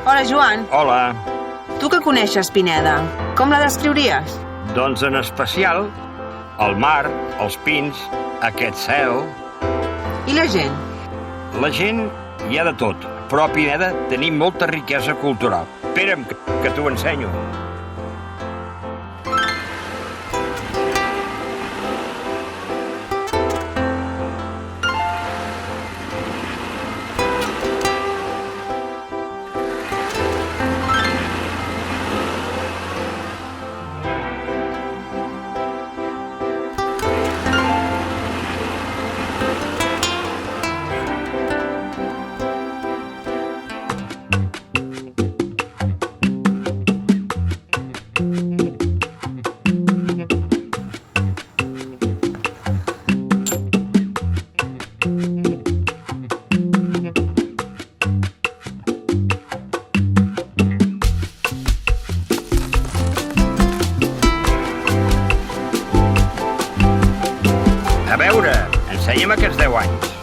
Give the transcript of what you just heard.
Hola, Joan. Hola. Tu que coneixes Pineda, com la descriuries? Doncs en especial el mar, els pins, aquest cel... I la gent? La gent hi ha de tot, però a Pineda tenim molta riquesa cultural. Espera'm, que t'ho ensenyo. A veure, ensenya'm aquests 10 anys.